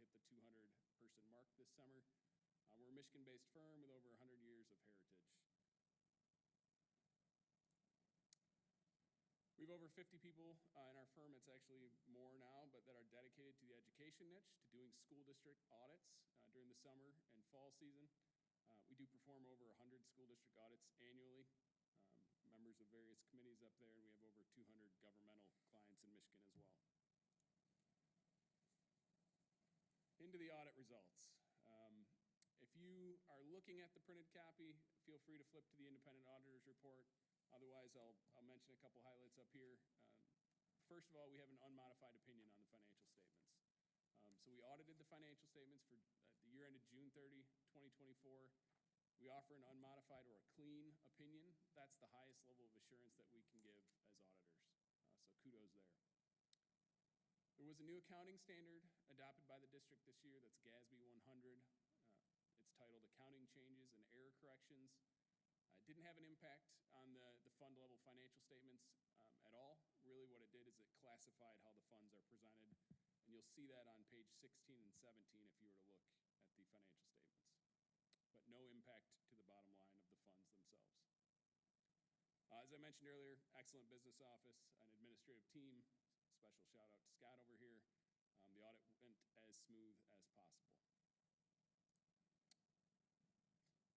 officially hit the 200-person mark this summer. We're a Michigan-based firm with over 100 years of heritage. We have over 50 people in our firm. It's actually more now, but that are dedicated to the education niche, to doing school district audits during the summer and fall season. We do perform over 100 school district audits annually, members of various committees up there, and we have over 200 governmental clients in Michigan as well. Into the audit results. If you are looking at the printed copy, feel free to flip to the independent auditor's report. Otherwise, I'll mention a couple highlights up here. First of all, we have an unmodified opinion on the financial statements. So we audited the financial statements for the year ended June 30, 2024. We offer an unmodified or a clean opinion. That's the highest level of assurance that we can give as auditors. So kudos there. There was a new accounting standard adopted by the district this year that's GASB 100. It's titled Accounting Changes and Error Corrections. It didn't have an impact on the fund level financial statements at all. Really what it did is it classified how the funds are presented, and you'll see that on page 16 and 17 if you were to look at the financial statements. But no impact to the bottom line of the funds themselves. As I mentioned earlier, excellent business office, an administrative team. Special shout out to Scott over here. The audit went as smooth as possible.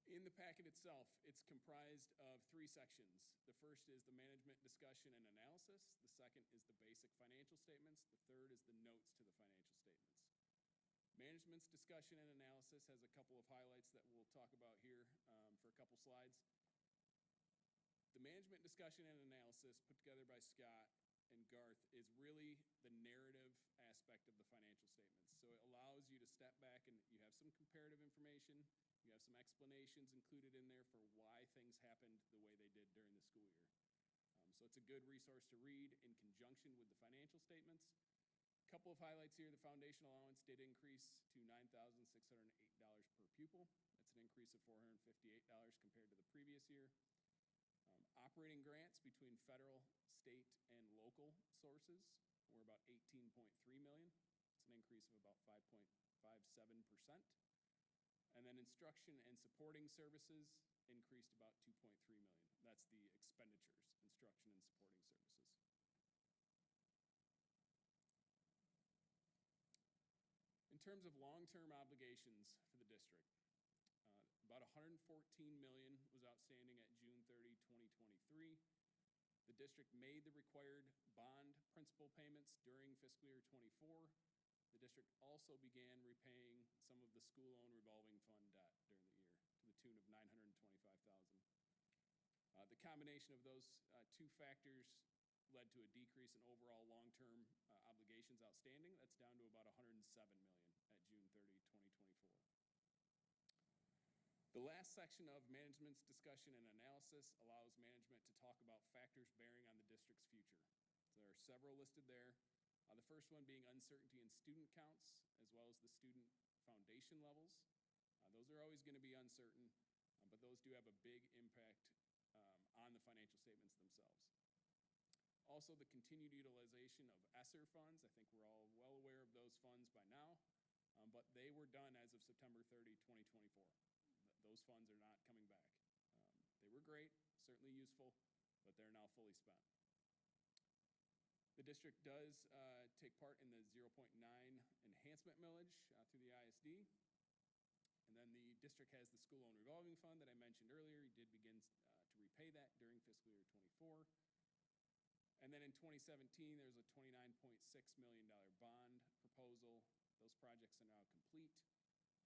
In the packet itself, it's comprised of 3 sections. The first is the management discussion and analysis. The second is the basic financial statements. The third is the notes to the financial statements. Management's discussion and analysis has a couple of highlights that we'll talk about here for a couple slides. The management discussion and analysis put together by Scott and Garth is really the narrative aspect of the financial statements. So it allows you to step back and you have some comparative information. You have some explanations included in there for why things happened the way they did during the school year. So it's a good resource to read in conjunction with the financial statements. A couple of highlights here. The foundation allowance did increase to $9,608 per pupil. That's an increase of $458 compared to the previous year. Operating grants between federal, state, and local sources were about $18.3 million. It's an increase of about 5.57%. And then instruction and supporting services increased about $2.3 million. That's the expenditures, instruction and supporting services. In terms of long-term obligations for the district, about $114 million was outstanding at June 30, 2023. The district made the required bond principal payments during fiscal year 24. The district also began repaying some of the school loan revolving fund debt during the year to the tune of $925,000. The combination of those 2 factors led to a decrease in overall long-term obligations outstanding. That's down to about $107 million at June 30, 2024. The last section of management's discussion and analysis allows management to talk about factors bearing on the district's future. So there are several listed there. The first one being uncertainty in student counts, as well as the student foundation levels. Those are always going to be uncertain, but those do have a big impact on the financial statements themselves. Also, the continued utilization of ESSER funds. I think we're all well aware of those funds by now, but they were done as of September 30, 2024. Those funds are not coming back. They were great, certainly useful, but they're now fully spent. The district does take part in the 0.9 enhancement millage through the ISD. And then the district has the school loan revolving fund that I mentioned earlier. He did begin to repay that during fiscal year 24. And then in 2017, there's a $29.6 million bond proposal. Those projects are now complete.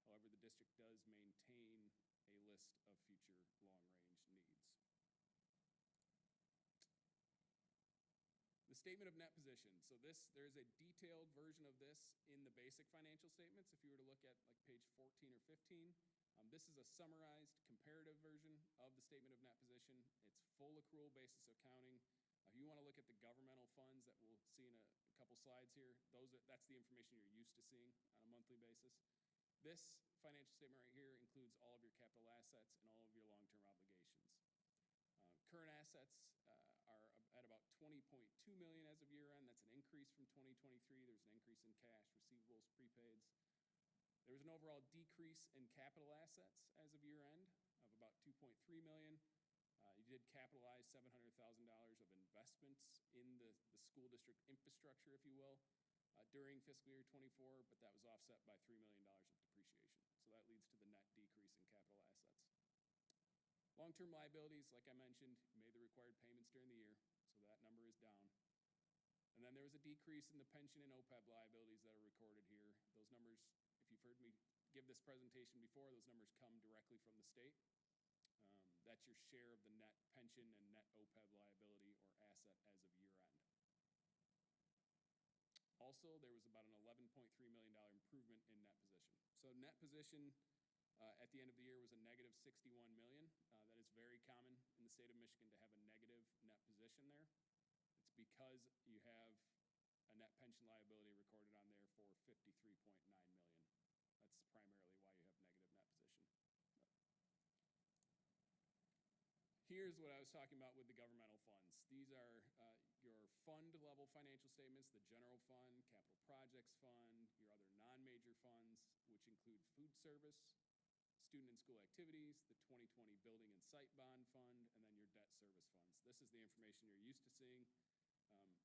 However, the district does maintain a list of future long-range needs. The statement of net position. So there's a detailed version of this in the basic financial statements. If you were to look at like page 14 or 15, this is a summarized comparative version of the statement of net position. It's full accrual basis accounting. If you want to look at the governmental funds that we'll see in a couple slides here, that's the information you're used to seeing on a monthly basis. This financial statement right here includes all of your capital assets and all of your long-term obligations. Current assets are at about $20.2 million as of year end. That's an increase from 2023. There's an increase in cash, receivables, prepaids. There was an overall decrease in capital assets as of year end of about $2.3 million. You did capitalize $700,000 of investments in the school district infrastructure, if you will, during fiscal year 24, but that was offset by $3 million of depreciation. So that leads to the net decrease in capital assets. Long-term liabilities, like I mentioned, made the required payments during the year, so that number is down. And then there was a decrease in the pension and OPEB liabilities that are recorded here. Those numbers, if you've heard me give this presentation before, those numbers come directly from the state. That's your share of the net pension and net OPEB liability or asset as of year end. Also, there was about an $11.3 million improvement in net position. So net position at the end of the year was a negative $61 million. That is very common in the state of Michigan to have a negative net position there. It's because you have a net pension liability recorded on there for $53.9 million. That's primarily why you have negative net position. Here's what I was talking about with the governmental funds. These are your fund level financial statements, the general fund, capital projects fund, your other non-major funds, which include food service, student and school activities, the 2020 building and site bond fund, and then your debt service funds. This is the information you're used to seeing.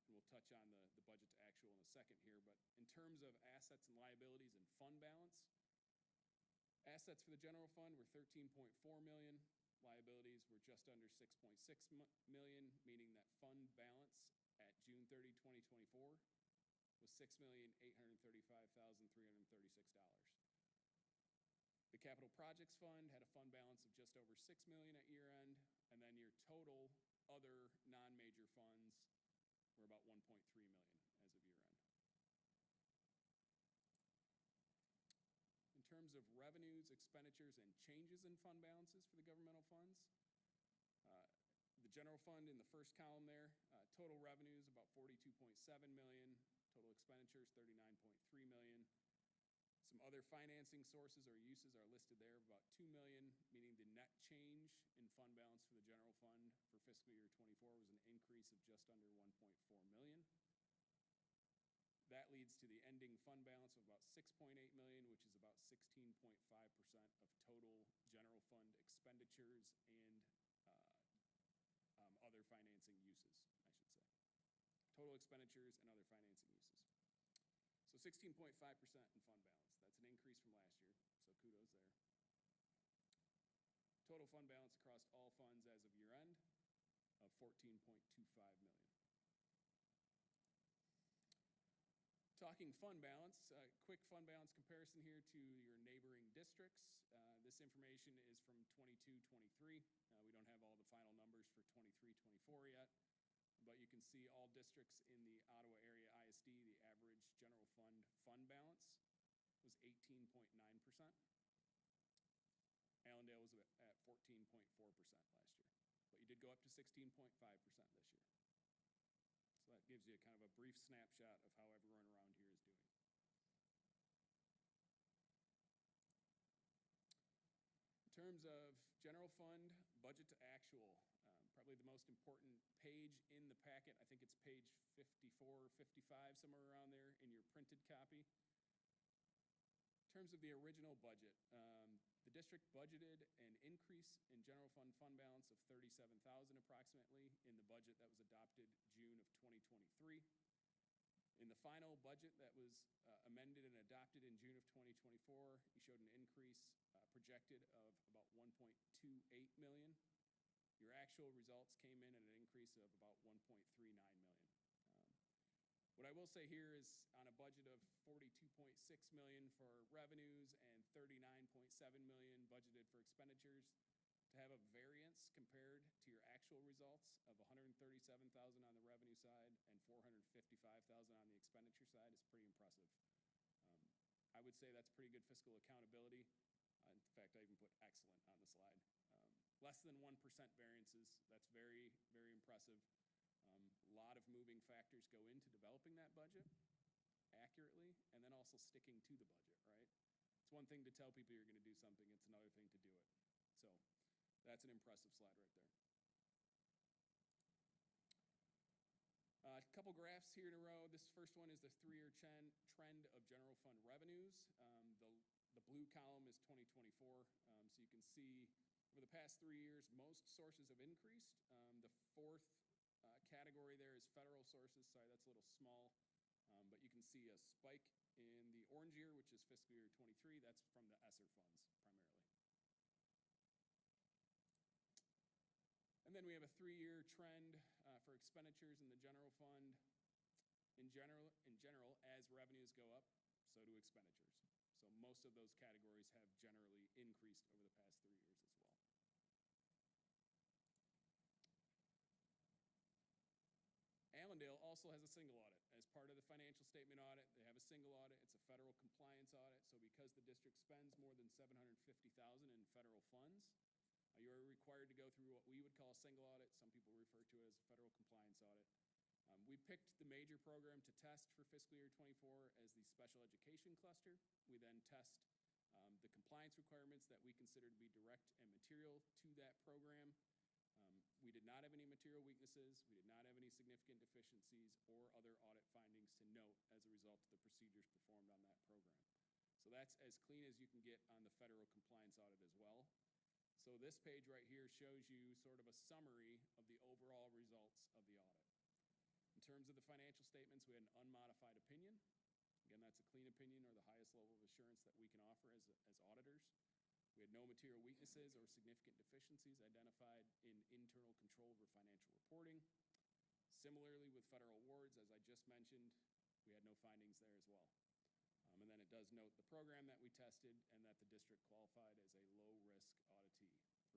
And we'll touch on the budget to actual in a second here, but in terms of assets and liabilities and fund balance, assets for the general fund were $13.4 million. Liabilities were just under $6.6 million, meaning that fund balance at June 30, 2024 was $6,835,336. The Capital Projects Fund had a fund balance of just over $6 million at year end, and then your total other non-major funds were about $1.3 million as of year end. In terms of revenues, expenditures, and changes in fund balances for the governmental funds, the general fund in the first column there, total revenues about $42.7 million, total expenditures $39.3 million. Some other financing sources or uses are listed there of about $2 million, meaning the net change in fund balance for the general fund for fiscal year 24 was an increase of just under $1.4 million. That leads to the ending fund balance of about $6.8 million, which is about 16.5% of total general fund expenditures and other financing uses, I should say. Total expenditures and other financing uses. So 16.5% in fund balance. That's an increase from last year, so kudos there. Total fund balance across all funds as of year end of $14.25 million. Talking fund balance, quick fund balance comparison here to your neighboring districts. This information is from 22-23. We don't have all the final numbers for 23-24 yet, but you can see all districts in the Ottawa area ISD, the average general fund balance was 18.9%. Allendale was at 14.4% last year, but you did go up to 16.5% this year. So that gives you kind of a brief snapshot of how everyone around here is doing. In terms of general fund budget to actual, probably the most important page in the packet, I think it's page 54 or 55, somewhere around there in your printed copy. In terms of the original budget, the district budgeted an increase in general fund balance of $37,000 approximately in the budget that was adopted June of 2023. In the final budget that was amended and adopted in June of 2024, you showed an increase projected of about $1.28 million. Your actual results came in at an increase of about $1.39 million. What I will say here is on a budget of $42.6 million for revenues and $39.7 million budgeted for expenditures, to have a variance compared to your actual results of $137,000 on the revenue side and $455,000 on the expenditure side is pretty impressive. I would say that's pretty good fiscal accountability. In fact, I even put excellent on the slide. Less than 1% variances, that's very, very impressive. A lot of moving factors go into developing that budget accurately and then also sticking to the budget, right? It's one thing to tell people you're going to do something, it's another thing to do it. So that's an impressive slide right there. A couple graphs here in a row. This first one is the 3-year trend of general fund revenues. The blue column is 2024. So you can see over the past 3 years, most sources have increased. The fourth category there is federal sources. Sorry, that's a little small. But you can see a spike in the orange year, which is fiscal year 23. That's from the ESSER funds primarily. And then we have a 3-year trend for expenditures in the general fund. In general, as revenues go up, so do expenditures. So most of those categories have generally increased over the past 3 years as well. Allendale also has a single audit. As part of the financial statement audit, they have a single audit. It's a federal compliance audit. So because the district spends more than $750,000 in federal funds, you are required to go through what we would call a single audit. Some people refer to it as a federal compliance audit. We picked the major program to test for fiscal year 24 as the special education cluster. We then test the compliance requirements that we consider to be direct and material to that program. We did not have any material weaknesses. We did not have any significant deficiencies or other audit findings to note as a result of the procedures performed on that program. So that's as clean as you can get on the federal compliance audit as well. So this page right here shows you sort of a summary of the overall results of the audit. In terms of the financial statements, we had an unmodified opinion. Again, that's a clean opinion or the highest level of assurance that we can offer as auditors. We had no material weaknesses or significant deficiencies identified in internal control over financial reporting. Similarly, with federal awards, as I just mentioned, we had no findings there as well. And then it does note the program that we tested and that the district qualified as a low-risk auditee for fiscal year 24.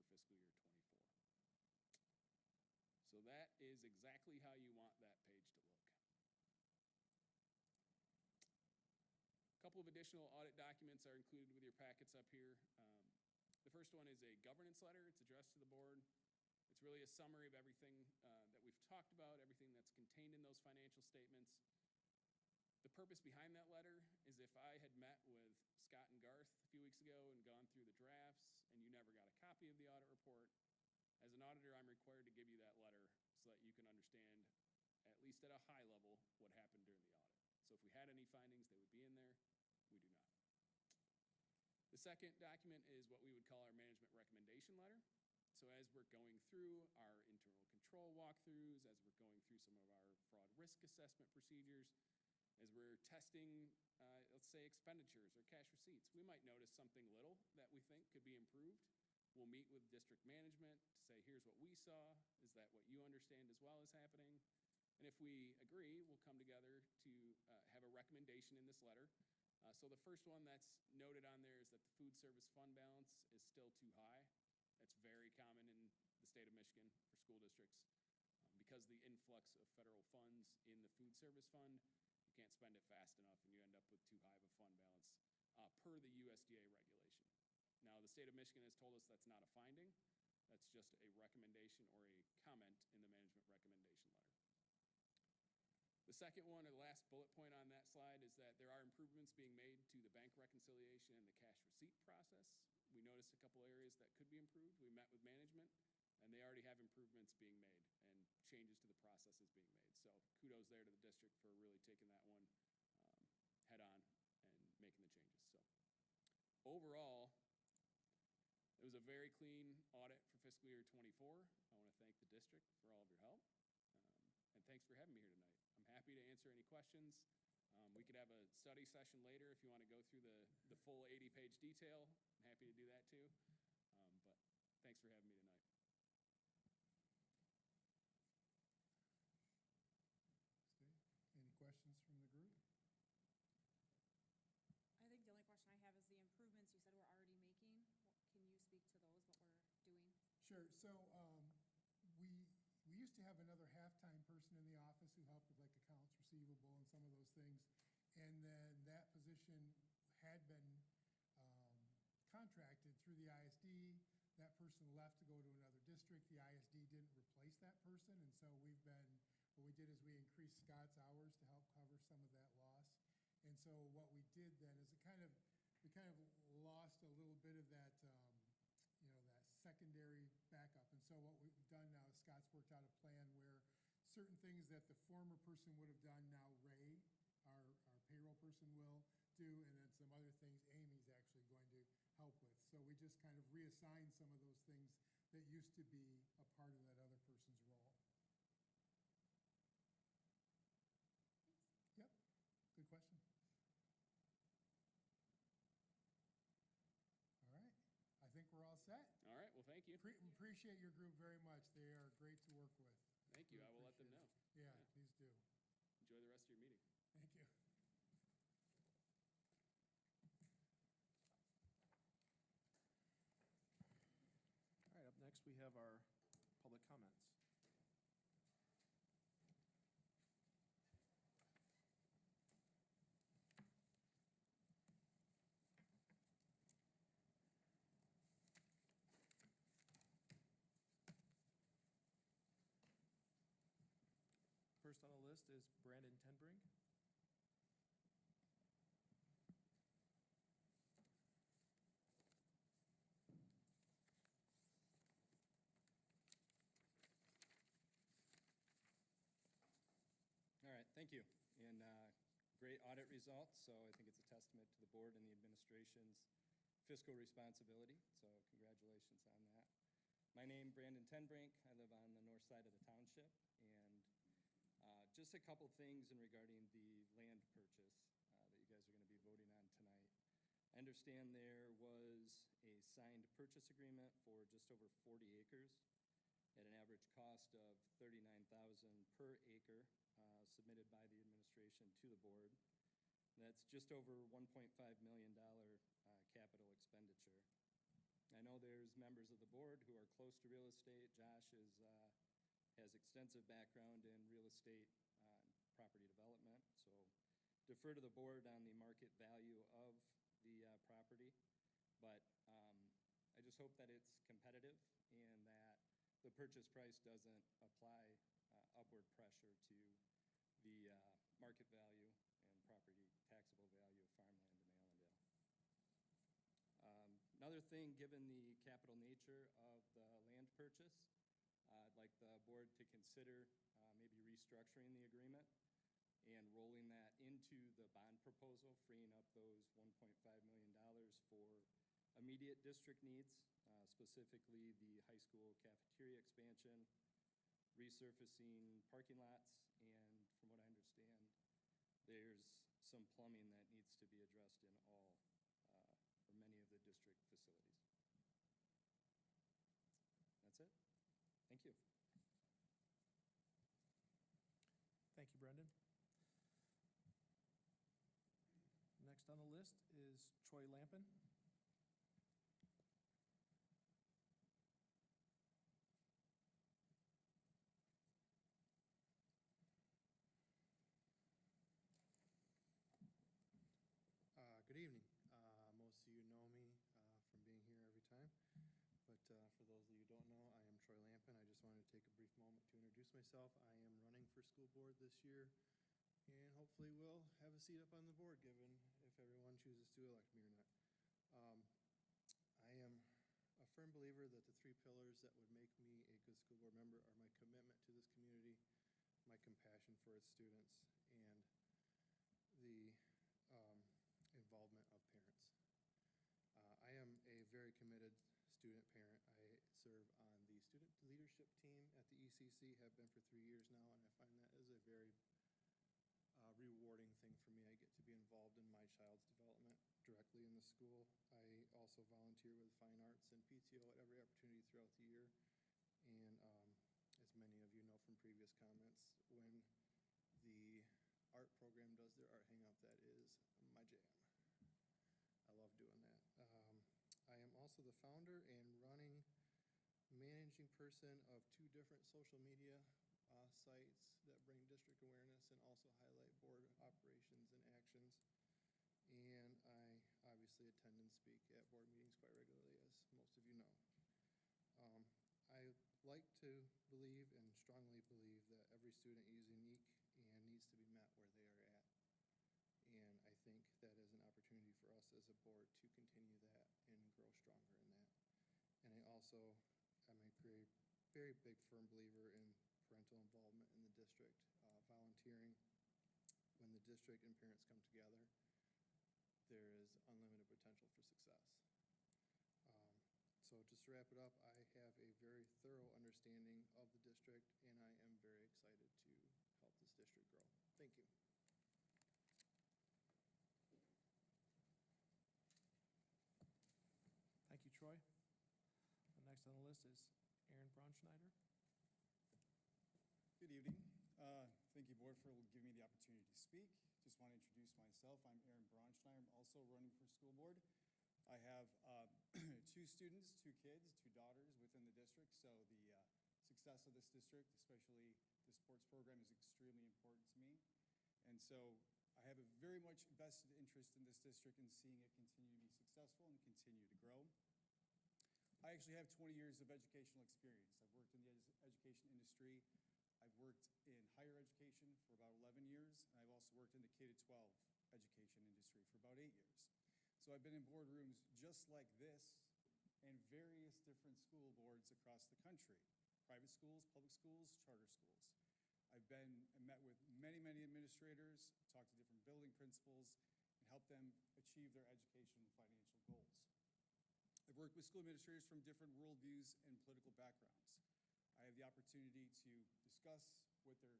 So that is exactly how you want that page to look. A couple of additional audit documents are included with your packets up here. The first one is a governance letter. It's addressed to the board. It's really a summary of everything that we've talked about, everything that's contained in those financial statements. The purpose behind that letter is if I had met with Scott and Garth a few weeks ago and gone through the drafts and you never got a copy of the audit report, as an auditor, I'm required to give you that letter so that you can understand, at least at a high level, what happened during the audit. So if we had any findings, they would be in there. We do not. The second document is what we would call our management recommendation letter. So as we're going through our internal control walkthroughs, as we're going through some of our fraud risk assessment procedures, as we're testing, let's say, expenditures or cash receipts, we might notice something little that we think could be improved. We'll meet with district management to say, here's what we saw. Is that what you understand as well as happening? And if we agree, we'll come together to have a recommendation in this letter. So the first one that's noted on there is that the food service fund balance is still too high. That's very common in the state of Michigan for school districts. Because of the influx of federal funds in the food service fund, you can't spend it fast enough and you end up with too high of a fund balance per the USDA regulation. Now, the state of Michigan has told us that's not a finding. That's just a recommendation or a comment in the management recommendation letter. The second one, or the last bullet point on that slide, is that there are improvements being made to the bank reconciliation and the cash receipt process. We noticed a couple areas that could be improved. We met with management, and they already have improvements being made and changes to the processes being made. So kudos there to the district for really taking that one head on and making the changes. So overall, it was a very clean audit for fiscal year 24. I want to thank the district for all of your help. And thanks for having me here tonight. I'm happy to answer any questions. We could have a study session later if you want to go through the full 80-page detail. I'm happy to do that too. But thanks for having me tonight. Any questions from the group? I think the only question I have is the improvements you said we're already making. Can you speak to those, what we're doing? Sure. So we used to have another half-time person in the office who helped with like accounts receivable and some of those things. And then that position had been contracted through the ISD. That person left to go to another district. The ISD didn't replace that person. And so what we did is we increased Scott's hours to help cover some of that loss. And so what we did then is we kind of lost a little bit of that, that secondary backup. And so what we've done now is Scott's worked out a plan where certain things that the former person would have done, now Ray, our payroll person, will, to do, and then some other things Amy's actually going to help with. So we just kind of reassign some of those things that used to be a part of that other person's role. Yep, good question. All right, I think we're all set. All right, well, thank you. Appreciate your group very much. They are great to work with. Thank you. I will let them know. Yeah, please do. Enjoy the rest of your meeting. Thank you. All right, up next, we have our public comments. First on the list is Brandon Tenbrink. All right, thank you. And great audit results, so I think it's a testament to the board and the administration's fiscal responsibility, so congratulations on that. My name, Brandon Tenbrink. I live on the north side of the township, and just a couple things in regarding the land purchase that you guys are going to be voting on tonight. I understand there was a signed purchase agreement for just over 40 acres at an average cost of $39,000 per acre submitted by the administration to the board. That's just over $1.5 million capital expenditure. I know there's members of the board who are close to real estate. Josh has extensive background in real estate property development, so defer to the board on the market value of the property. But I just hope that it's competitive and that the purchase price doesn't apply upward pressure to the market value and property taxable value of farmland in Allendale. Another thing, given the capital nature of the land purchase, I'd like the board to consider maybe restructuring the agreement and rolling that into the bond proposal, freeing up those $1.5 million for immediate district needs, specifically the high school cafeteria expansion, resurfacing parking lots, and from what I understand, there's some plumbing that needs to be addressed in all or many of the district facilities. That's it. Thank you. Thank you, Brendan. Next on the list is Troy Lampin. Good evening. Most of you know me from being here every time, but for those of you who don't know, I am Troy Lampin. I just wanted to take a brief moment to introduce myself. I am running for school board this year, and hopefully will have a seat up on the board given if everyone chooses to elect me or not. I am a firm believer that the three pillars that would make me a good school board member are my commitment to this community, my compassion for its students, and the involvement of parents. I am a very committed student parent. I serve on the student leadership team at the ECC, have been for 3 years now, and I find that is a very rewarding thing for me. I get to be involved in my child's development directly in the school. I also volunteer with fine arts and PTO at every opportunity throughout the year. And as many of you know from previous comments, when the art program does their art hangout, that is my jam. I love doing that. I am also the founder and managing person of 2 different social media sites that bring district awareness and also highlight board operations and actions. And I obviously attend and speak at board meetings quite regularly, as most of you know. I like to believe and strongly believe that every student is unique and needs to be met where they are at. And I think that is an opportunity for us as a board to continue that and grow stronger in that. And I also am a very big firm believer in parental involvement in the district, volunteering when the district and parents come together. So just to wrap it up, I have a very thorough understanding of the district, and I am very excited to help this district grow. Thank you. Thank you, Troy. Next on the list is Aaron Braunschneider. Good evening. Thank you, Board, for giving me the opportunity to speak. Just want to introduce myself. I'm Aaron Braunschneider. I'm also running for school board. I have 2 students, 2 kids, 2 daughters within the district, so the success of this district, especially the sports program, is extremely important to me. And so I have a very much vested interest in this district and seeing it continue to be successful and continue to grow. I actually have 20 years of educational experience. I've worked in the education industry. I've worked in higher education for about 11 years, and I've also worked in the K-12 education industry for about 8 years. So I've been in boardrooms just like this and various different school boards across the country, private schools, public schools, charter schools. I've been and met with many, many administrators, talked to different building principals, and helped them achieve their education and financial goals. I've worked with school administrators from different worldviews and political backgrounds. I have the opportunity to discuss what their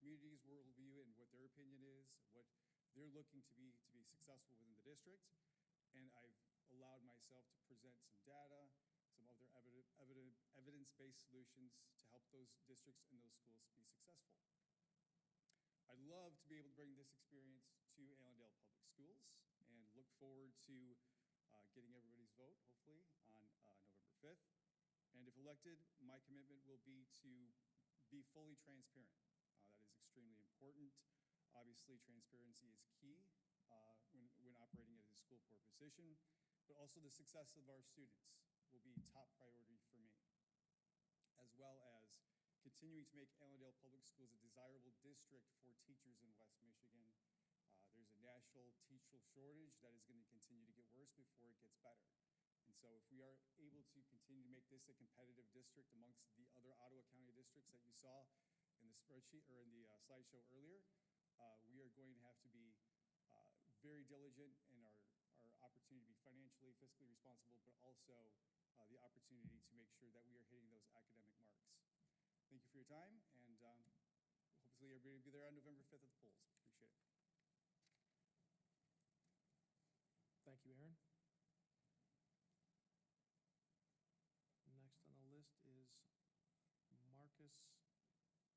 community's worldview and what their opinion is, what they're looking to be successful within the district. And I've allowed myself to present some data, some other evidence-based solutions to help those districts and those schools be successful. I'd love to be able to bring this experience to Allendale Public Schools and look forward to getting everybody's vote, hopefully, on November 5th. And if elected, my commitment will be to be fully transparent. That is extremely important. Obviously, transparency is key when operating at a school board position, but also the success of our students will be top priority for me, as well as continuing to make Allendale Public Schools a desirable district for teachers in West Michigan. There's a national teacher shortage that is going to continue to get worse before it gets better. And so if we are able to continue to make this a competitive district amongst the other Ottawa County districts that you saw in the spreadsheet or in the slideshow earlier, we are going to have to be very diligent in our opportunity to be financially, fiscally responsible, but also the opportunity to make sure that we are hitting those academic marks. Thank you for your time, and hopefully everybody will be there on November 5th at the polls. Appreciate it. Thank you, Aaron. Next on the list is Marcus.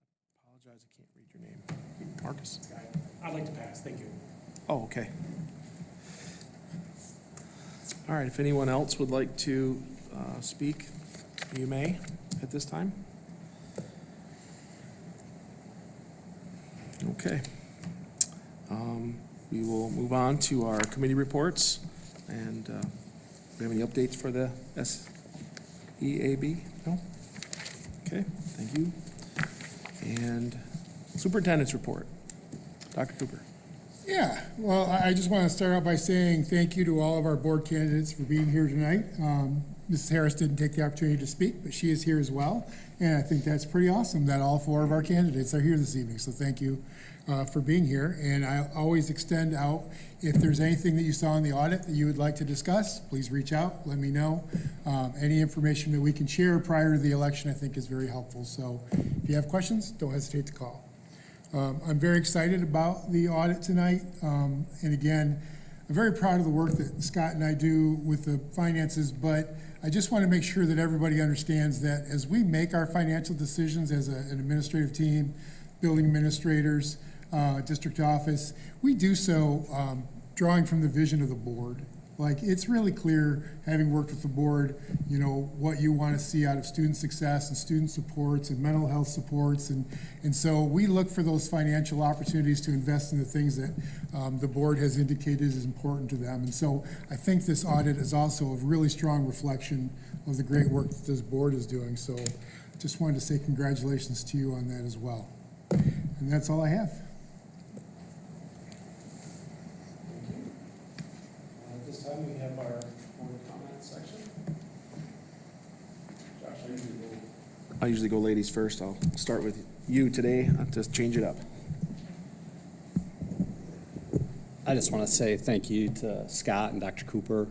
I apologize, I can't read your name. Marcus? I'd like to pass, thank you. Oh, okay. All right, if anyone else would like to speak, you may at this time. Okay. We will move on to our committee reports. And do we have any updates for the SEAB? No? Okay, thank you. And superintendent's report. Dr. Cooper. Yeah, well, I just want to start out by saying thank you to all of our board candidates for being here tonight. Mrs. Harris didn't take the opportunity to speak, but she is here as well. And I think that's pretty awesome that all 4 of our candidates are here this evening. So thank you for being here. And I always extend out, if there's anything that you saw in the audit that you would like to discuss, please reach out, let me know. Any information that we can share prior to the election, I think, is very helpful. So if you have questions, don't hesitate to call. I'm very excited about the audit tonight. And again, I'm very proud of the work that Scott and I do with the finances, but I just want to make sure that everybody understands that as we make our financial decisions as an administrative team, building administrators, district office, we do so drawing from the vision of the board. Like, it's really clear, having worked with the board, you know, what you want to see out of student success and student supports and mental health supports. And so we look for those financial opportunities to invest in the things that the board has indicated is important to them. And so I think this audit is also a really strong reflection of the great work that this board is doing. So just wanted to say congratulations to you on that as well. And that's all I have. This time we have our board comment section. Josh, I usually go ladies first. I'll start with you today. I'll just change it up. I just want to say thank you to Scott and Dr. Cooper.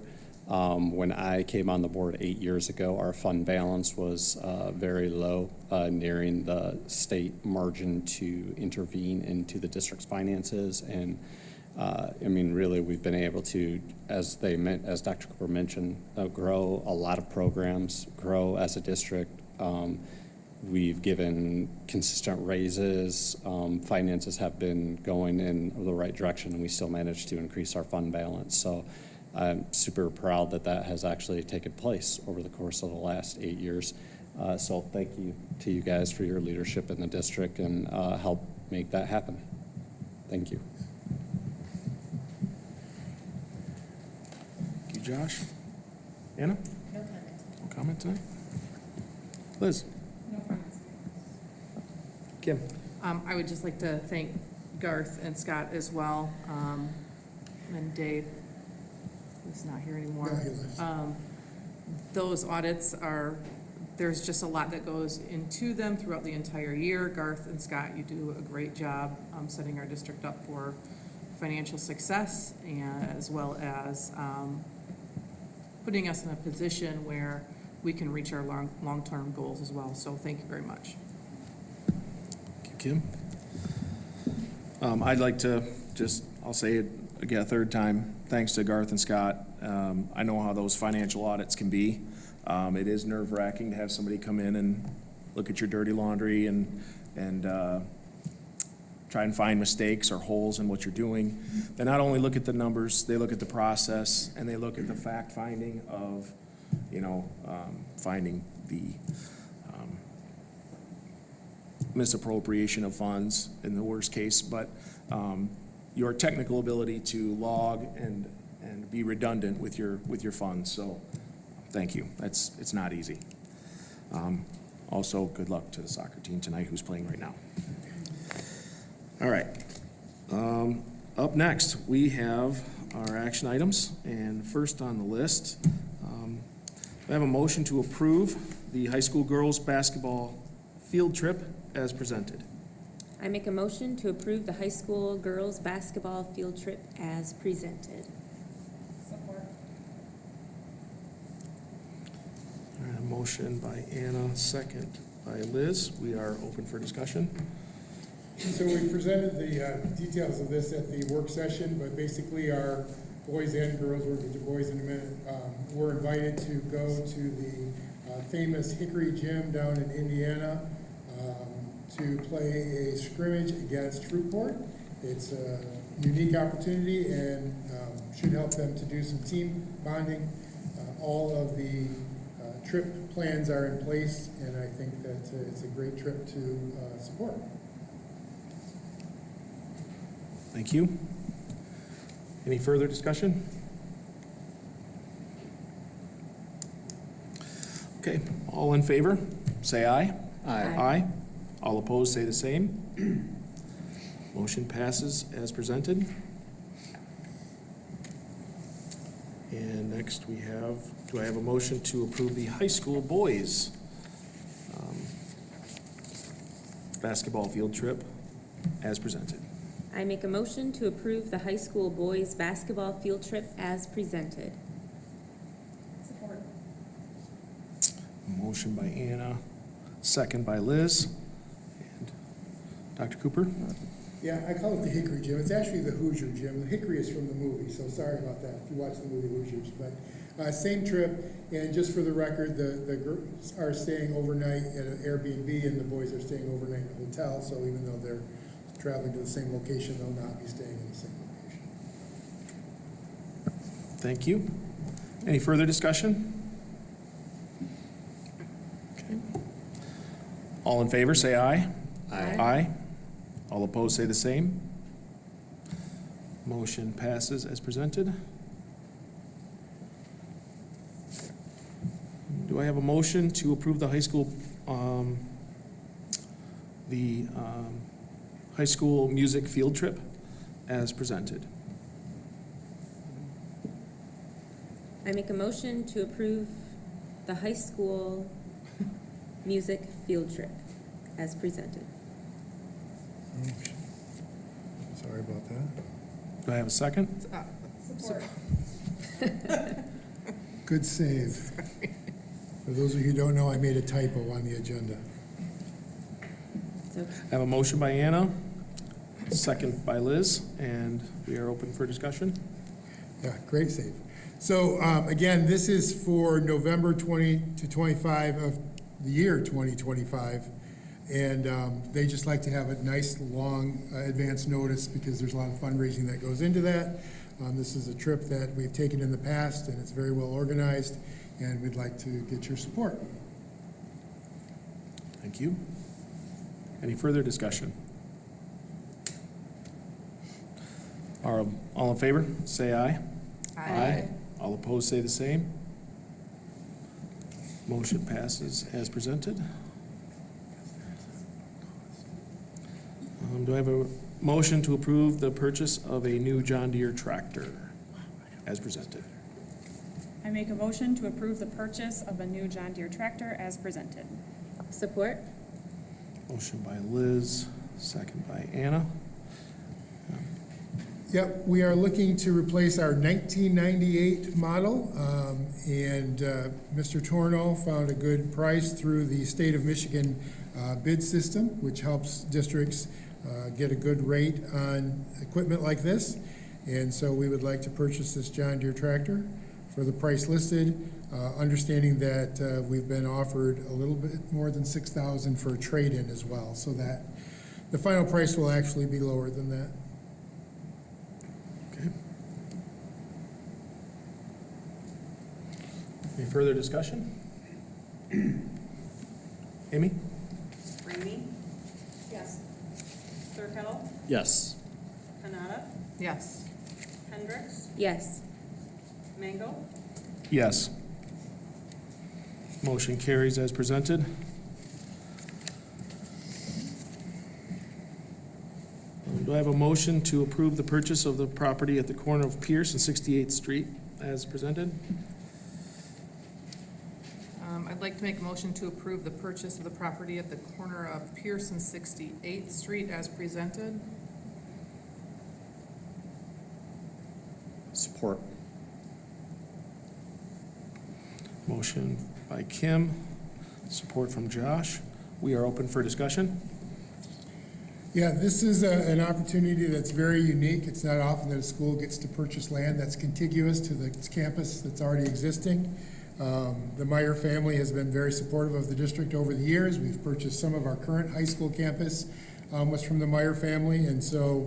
When I came on the board 8 years ago, our fund balance was very low, nearing the state margin to intervene into the district's finances. And I mean, really, we've been able to, as Dr. Cooper mentioned, grow a lot of programs, grow as a district. We've given consistent raises. Finances have been going in the right direction, and we still managed to increase our fund balance. So I'm super proud that that has actually taken place over the course of the last 8 years. So thank you to you guys for your leadership in the district and help make that happen. Thank you. Thank you, Josh. Anna? No comment. No comment tonight? Liz? No comments. Kim? I would just like to thank Garth and Scott as well, and Dave, who's not here anymore. Yeah, he left. Those audits are, there's just a lot that goes into them throughout the entire year. Garth and Scott, you do a great job setting our district up for financial success, and as well as putting us in a position where we can reach our long-term goals as well. So thank you very much. Thank you, Kim. I'd like to just, I'll say it again a third time, thanks to Garth and Scott. I know how those financial audits can be. It is nerve-wracking to have somebody come in and look at your dirty laundry and try and find mistakes or holes in what you're doing. They not only look at the numbers, they look at the process, and they look at the fact-finding of, finding the misappropriation of funds in the worst case, but your technical ability to log and be redundant with your funds. So thank you. It's not easy. Also, good luck to the soccer team tonight who's playing right now. All right. Up next, we have our action items, and first on the list, I have a motion to approve the high school girls basketball field trip as presented. I make a motion to approve the high school girls basketball field trip as presented. Support. All right, a motion by Anna, second by Liz. We are open for discussion. So we presented the details of this at the work session, but basically our boys and girls, we'll get to boys in a minute, were invited to go to the famous Hickory Gym down in Indiana to play a scrimmage against Fruitport. It's a unique opportunity and should help them to do some team bonding. All of the trip plans are in place, and I think that it's a great trip to support. Thank you. Any further discussion? Okay, all in favor, say aye. Aye. Aye. All opposed, say the same. Motion passes as presented. And next we have, do I have a motion to approve the high school boys basketball field trip as presented? I make a motion to approve the high school boys basketball field trip as presented. Support. Motion by Anna, second by Liz. And Dr. Cooper? Yeah, I call it the Hickory Gym. It's actually the Hoosier Gym. The Hickory is from the movie, so sorry about that if you watch the movie Hoosiers. But same trip, and just for the record, the girls are staying overnight at an Airbnb, and the boys are staying overnight in a hotel. So even though they're traveling to the same location, they'll not be staying in the same location. Thank you. Any further discussion? Okay. All in favor, say aye. Aye. Aye. All opposed, say the same. Motion passes as presented. Do I have a motion to approve the high school, high school music field trip as presented? I make a motion to approve the high school music field trip as presented. Sorry about that. Do I have a second? Support. Good save. For those of you who don't know, I made a typo on the agenda. It's okay. I have a motion by Anna, second by Liz, and we are open for discussion. Yeah, great save. So, again, this is for November 20 to 25 of the year 2025. And they just like to have a nice, long advance notice because there's a lot of fundraising that goes into that. This is a trip that we've taken in the past, and it's very well organized, and we'd like to get your support. Thank you. Any further discussion? All in favor, say aye. All opposed, say the same. Motion passes as presented. Do I have a motion to approve the purchase of a new John Deere tractor as presented? I make a motion to approve the purchase of a new John Deere tractor as presented. Support? Motion by Liz, second by Anna. Yep, we are looking to replace our 1998 model, and Mr. Torno found a good price through the state of Michigan bid system, which helps districts get a good rate on equipment like this. And so we would like to purchase this John Deere tractor for the price listed, understanding that we've been offered a little bit more than $6,000 for a trade-in as well, so that the final price will actually be lower than that. Okay. Any further discussion? Amy? Ramey? Yes. Thurkettle? Yes. Canada? Yes. Hendricks? Yes. Mango? Yes. Motion carries as presented. Do I have a motion to approve the purchase of the property at the corner of Pierce and 68th Street as presented? I'd like to make a motion to approve the purchase of the property at the corner of Pierce and 68th Street as presented. Support. Motion by Kim, support from Josh. We are open for discussion. Yeah, this is an opportunity that's very unique. It's not often that a school gets to purchase land that's contiguous to the campus that's already existing. The Meyer family has been very supportive of the district over the years. We've purchased some of our current high school campus was from the Meyer family. And so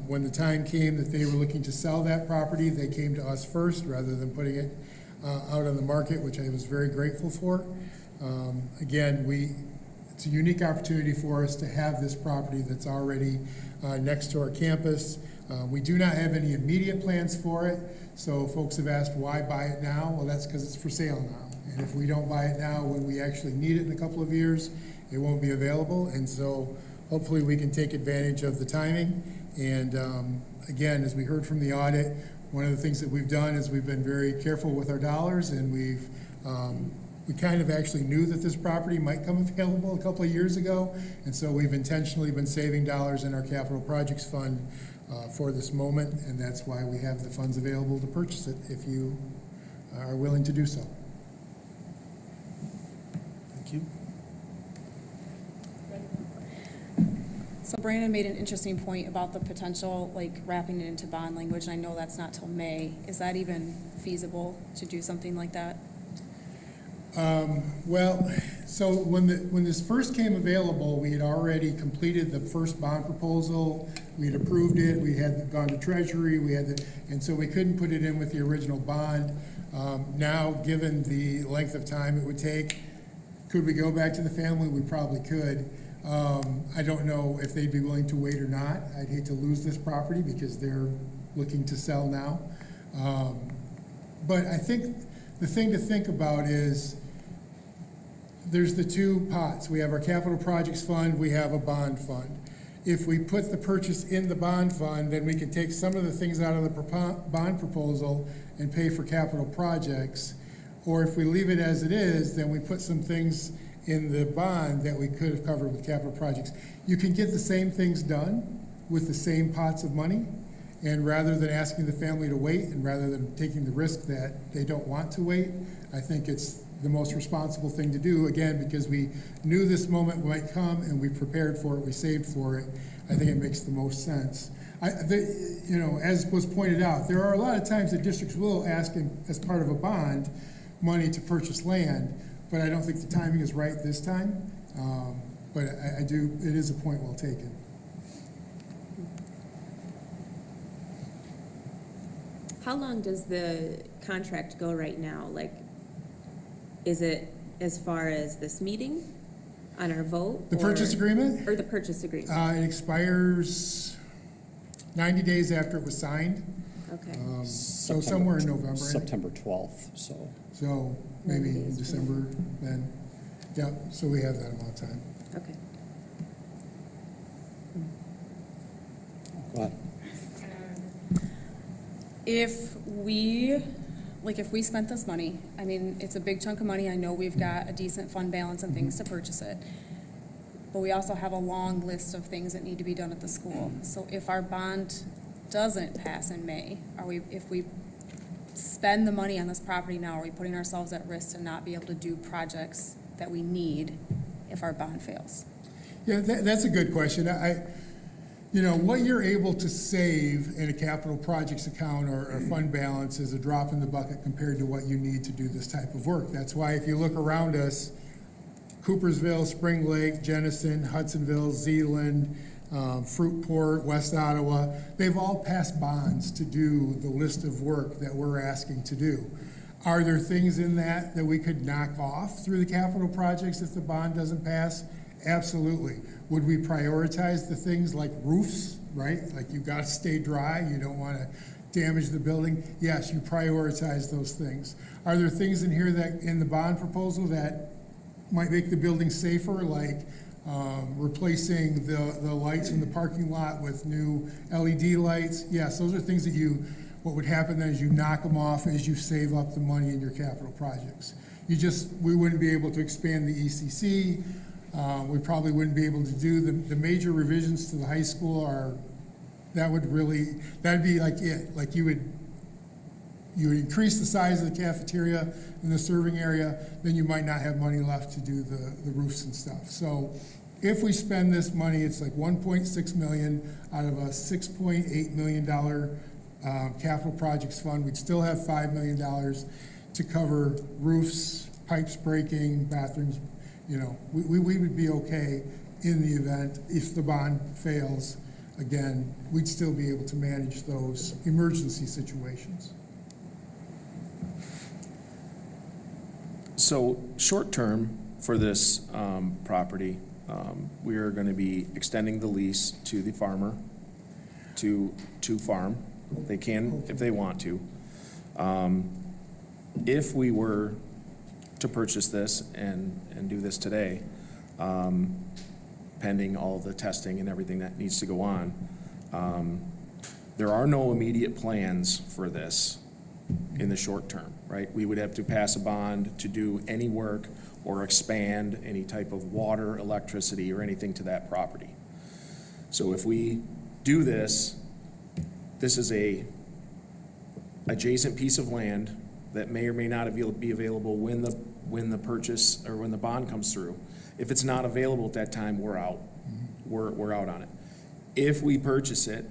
when the time came that they were looking to sell that property, they came to us first rather than putting it out on the market, which I was very grateful for. Again, it's a unique opportunity for us to have this property that's already next to our campus. We do not have any immediate plans for it, so folks have asked, why buy it now? Well, that's because it's for sale now. And if we don't buy it now, when we actually need it in a couple of years, it won't be available. And so hopefully we can take advantage of the timing. And again, as we heard from the audit, one of the things that we've done is we've been very careful with our dollars, and we kind of actually knew that this property might come available a couple of years ago, and so we've intentionally been saving dollars in our capital projects fund for this moment, and that's why we have the funds available to purchase it if you are willing to do so. Thank you. So Brandon made an interesting point about the potential, like wrapping it into bond language, and I know that's not till May. Is that even feasible to do something like that? Well, so when this first came available, we had already completed the first bond proposal. We had approved it. We had gone to Treasury. And so we couldn't put it in with the original bond. Now, given the length of time it would take, could we go back to the family? We probably could. I don't know if they'd be willing to wait or not. I'd hate to lose this property because they're looking to sell now. But I think the thing to think about is there's the two pots. We have our capital projects fund, we have a bond fund. If we put the purchase in the bond fund, then we can take some of the things out of the bond proposal and pay for capital projects. Or if we leave it as it is, then we put some things in the bond that we could have covered with capital projects. You can get the same things done with the same pots of money. And rather than asking the family to wait, and rather than taking the risk that they don't want to wait, I think it's the most responsible thing to do, again, because we knew this moment might come and we prepared for it, we saved for it. I think it makes the most sense. You know, as was pointed out, there are a lot of times that districts will ask, as part of a bond, money to purchase land, but I don't think the timing is right this time. But it is a point well taken. How long does the contract go right now? Like, is it as far as this meeting on our vote? The purchase agreement? Or the purchase agreement? It expires 90 days after it was signed, Okay. so somewhere in November. September 12th, so. So maybe in December then. Yeah, so we have that amount of time. Okay. Go ahead. If we spent this money, I mean, it's a big chunk of money, I know we've got a decent fund balance and things to purchase it. But we also have a long list of things that need to be done at the school. So if our bond doesn't pass in May, if we spend the money on this property now, are we putting ourselves at risk to not be able to do projects that we need if our bond fails? Yeah, that's a good question. You know, what you're able to save in a capital projects account or fund balance is a drop in the bucket compared to what you need to do this type of work. That's why if you look around us, Coopersville, Spring Lake, Jenison, Hudsonville, Zeeland, Fruitport, West Ottawa, they've all passed bonds to do the list of work that we're asking to do. Are there things in that we could knock off through the capital projects if the bond doesn't pass? Absolutely. Would we prioritize the things like roofs, right? Like you've got to stay dry, you don't want to damage the building. Yes, you prioritize those things. Are there things in here that, in the bond proposal, that might make the building safer, like replacing the lights in the parking lot with new LED lights? Yes, those are things that what would happen then is you knock them off as you save up the money in your capital projects. We wouldn't be able to expand the ECC. We probably wouldn't be able to do the major revisions to the high school that'd be like it. Like you would increase the size of the cafeteria and the serving area, then you might not have money left to do the roofs and stuff. So if we spend this money, it's like 1.6 million out of a $6.8 million capital projects fund. We'd still have $5 million to cover roofs, pipes breaking, bathrooms. You know, we would be okay in the event, if the bond fails, again, we'd still be able to manage those emergency situations. So short-term for this property, we are going to be extending the lease to the farmer to farm. They can if they want to. If we were to purchase this and do this today, pending all the testing and everything that needs to go on, there are no immediate plans for this in the short term, right? We would have to pass a bond to do any work or expand any type of water, electricity, or anything to that property. So if we do this, this is a adjacent piece of land that may or may not be available when the purchase or when the bond comes through. If it's not available at that time, we're out. We're out on it. If we purchase it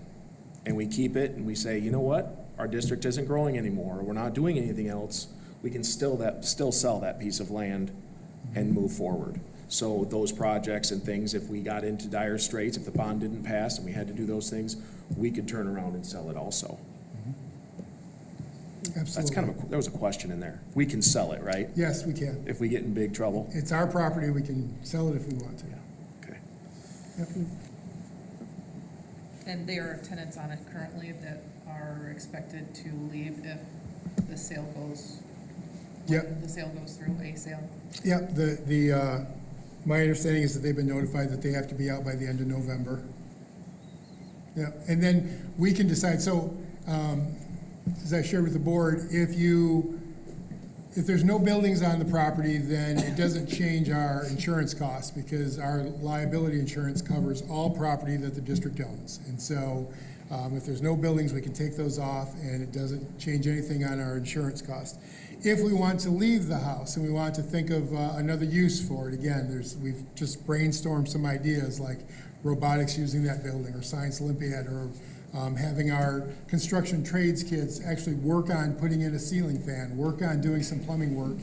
and we keep it and we say, you know what, our district isn't growing anymore, or we're not doing anything else, we can still sell that piece of land and move forward. So those projects and things, if we got into dire straits, if the bond didn't pass and we had to do those things, we could turn around and sell it also. Absolutely. That's kind of there was a question in there. We can sell it, right? Yes, we can. If we get in big trouble. It's our property, we can sell it if we want to. Yeah. Okay. Yep. And there are tenants on it currently that are expected to leave if the sale goes, Yep. the sale goes through, a sale. Yep, my understanding is that they've been notified that they have to be out by the end of November. Yeah, and then we can decide, so, as I shared with the board, if there's no buildings on the property, then it doesn't change our insurance costs, because our liability insurance covers all property that the district owns. And so If there's no buildings, we can take those off, and it doesn't change anything on our insurance cost. If we want to leave the house and we want to think of another use for it, again, we've just brainstormed some ideas like robotics using that building, or Science Olympiad, or having our construction trades kids actually work on putting in a ceiling fan, work on doing some plumbing work.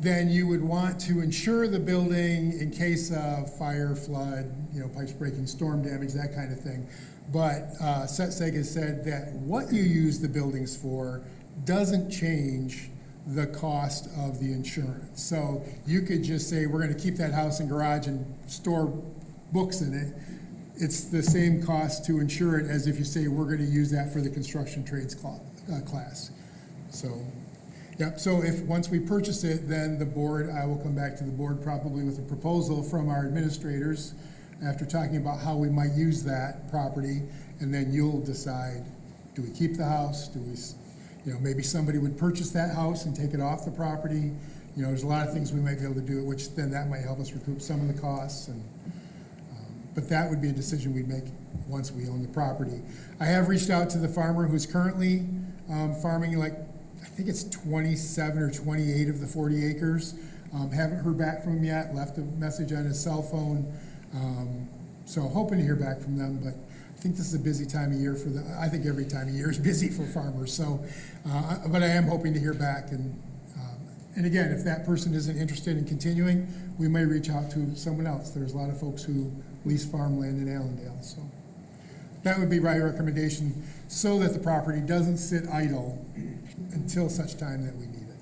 Then you would want to insure the building in case of fire, flood, pipes breaking, storm damage, that kind of thing. But SETSEG has said that what you use the buildings for doesn't change the cost of the insurance. So you could just say, we're going to keep that house and garage and store books in it. It's the same cost to insure it as if you say, we're going to use that for the construction trades class. So, yep. So once we purchase it, then I will come back to the board probably with a proposal from our administrators after talking about how we might use that property, and then you'll decide, do we keep the house? Do we, maybe somebody would purchase that house and take it off the property. There's a lot of things we might be able to do, which then that might help us recoup some of the costs. But that would be a decision we'd make once we own the property. I have reached out to the farmer who's currently farming, I think it's 27 or 28 of the 40 acres. Haven't heard back from him yet, left a message on his cell phone. So hoping to hear back from them, but I think this is a busy time of year for them. I think every time of year is busy for farmers. So, but I am hoping to hear back. And again, if that person isn't interested in continuing, we may reach out to someone else. There's a lot of folks who lease farmland in Allendale. So that would be my recommendation, so that the property doesn't sit idle until such time that we need it.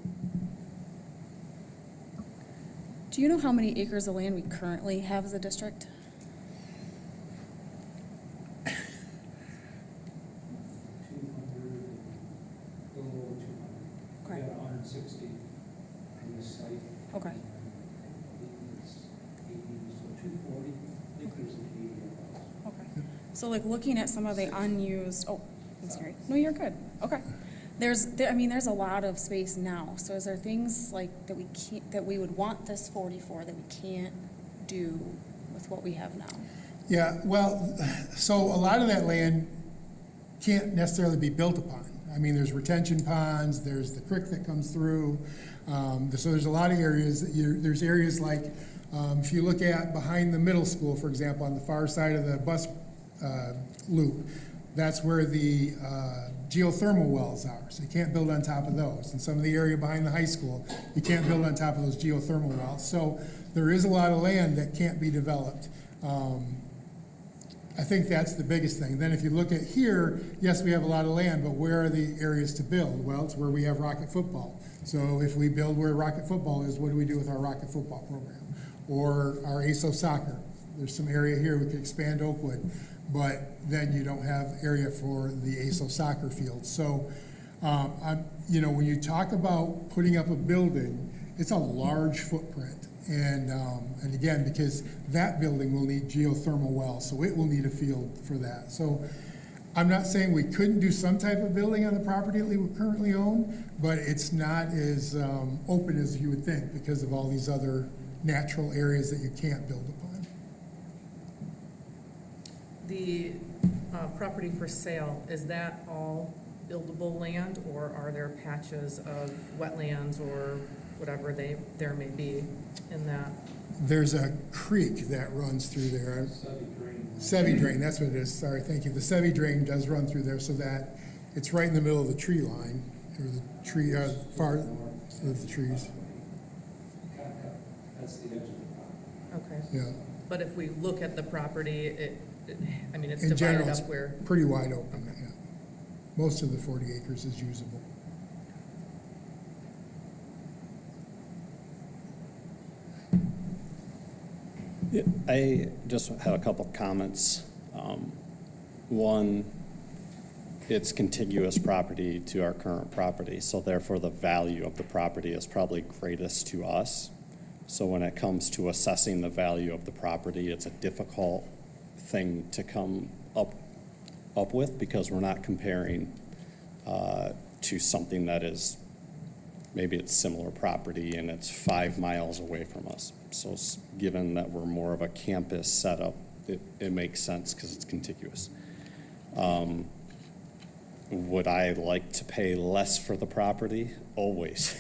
Do you know how many acres of land we currently have as a district? 160 on this site. Okay. It's 80, so 240 acres and 80 of those. Okay. So looking at some of the unused, I'm sorry. No, you're good. Okay. There's a lot of space now. So is there things that we would want this 40 for that we can't do with what we have now? Yeah, well, so a lot of that land can't necessarily be built upon. There's retention ponds, there's the creek that comes through. So there's a lot of areas. There's areas like, if you look at behind the middle school, for example, on the far side of the bus loop, that's where the geothermal wells are. So you can't build on top of those. And some of the area behind the high school, you can't build on top of those geothermal wells. So there is a lot of land that can't be developed. I think that's the biggest thing. Then if you look at here, yes, we have a lot of land, but where are the areas to build? Well, it's where we have Rocket football. So if we build where Rocket football is, what do we do with our Rocket football program? Or our ASO soccer? There's some area here we could expand Oakwood, but then you don't have area for the ASO soccer field. So, when you talk about putting up a building, it's a large footprint. And again, because that building will need geothermal wells, so it will need a field for that. So I'm not saying we couldn't do some type of building on the property that we currently own, but it's not as open as you would think because of all these other natural areas that you can't build upon. The property for sale, is that all buildable land, or are there patches of wetlands or whatever there may be in that? There's a creek that runs through there. Seve drain, that's what it is. Sorry, thank you. The Seve drain does run through there, so that it's right in the middle of the tree line, or the tree, far of the trees. That's the edge of the property. Okay. Yeah. But if we look at the property, it's In divided general, up it's where. pretty wide open. Yeah. Most of the 40 acres is usable. I just had a couple comments. One, it's contiguous property to our current property, so therefore the value of the property is probably greatest to us. So when it comes to assessing the value of the property, it's a difficult thing to come up with because we're not comparing to something that is, maybe it's similar property and it's 5 miles away from us. So given that we're more of a campus setup, it makes sense because it's contiguous. Would I like to pay less for the property? Always.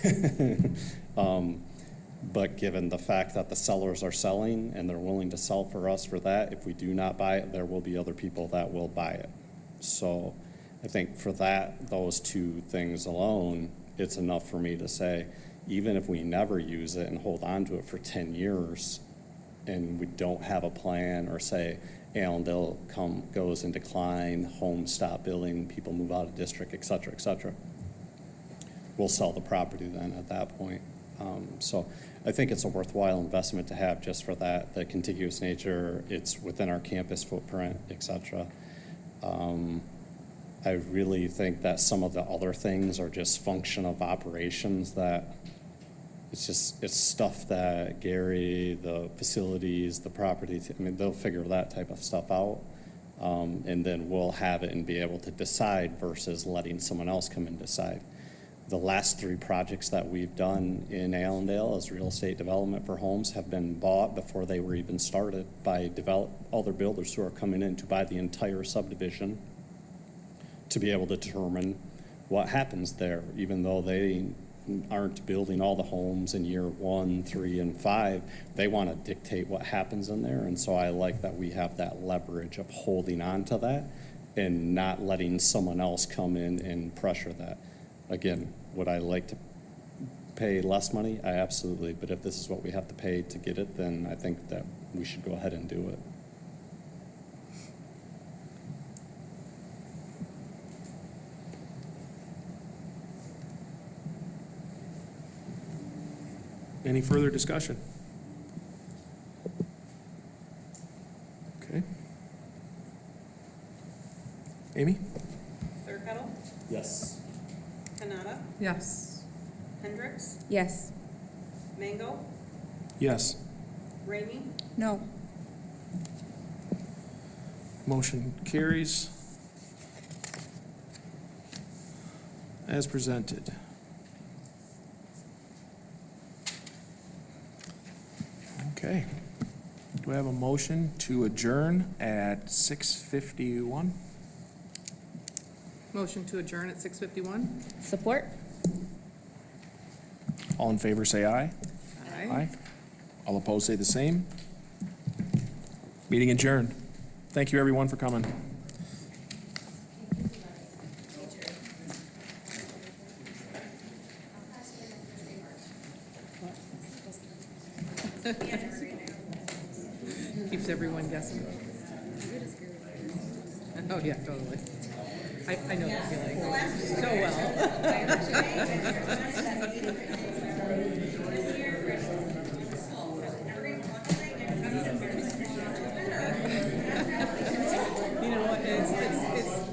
But given the fact that the sellers are selling and they're willing to sell for us for that, if we do not buy it, there will be other people that will buy it. So I think for that, those two things alone, it's enough for me to say, even if we never use it and hold on to it for 10 years and we don't have a plan, or say Allendale goes in decline, homes stop building, people move out of district, et cetera, we'll sell the property then at that point. So I think it's a worthwhile investment to have just for that, the contiguous nature, it's within our campus footprint, et cetera. I really think that some of the other things are just function of operations that it's stuff that Gary, the facilities, the property, I mean, they'll figure that type of stuff out. And then we'll have it and be able to decide versus letting someone else come and decide. The last 3 projects that we've done in Allendale as real estate development for homes have been bought before they were even started by other builders who are coming in to buy the entire subdivision to be able to determine what happens there, even though they aren't building all the homes in year 1, 3, and 5. They want to dictate what happens in there, and so I like that we have that leverage of holding on to that and not letting someone else come in and pressure that. Again, would I like to pay less money? I absolutely, but if this is what we have to pay to get it, then I think that we should go ahead and do it. Any further discussion? Okay. Amy? Thurkettle? Yes. Kanata? Yes. Hendricks? Yes. Mango? Yes. Ramey? No. Motion carries as presented. Okay. Do I have a motion to adjourn at 6:51? Motion to adjourn at 6:51. Support? All in favor, say aye. Aye. All opposed, say the same. Meeting adjourned. Thank you, everyone, for coming. Keeps everyone guessing. Oh, yeah, totally. I know that feeling so You know what,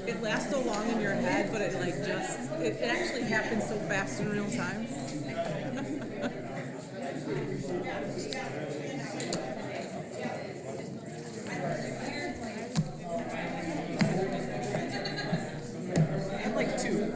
it lasts so long in your head, but it like just, it actually happens so fast in real time. I had like 2.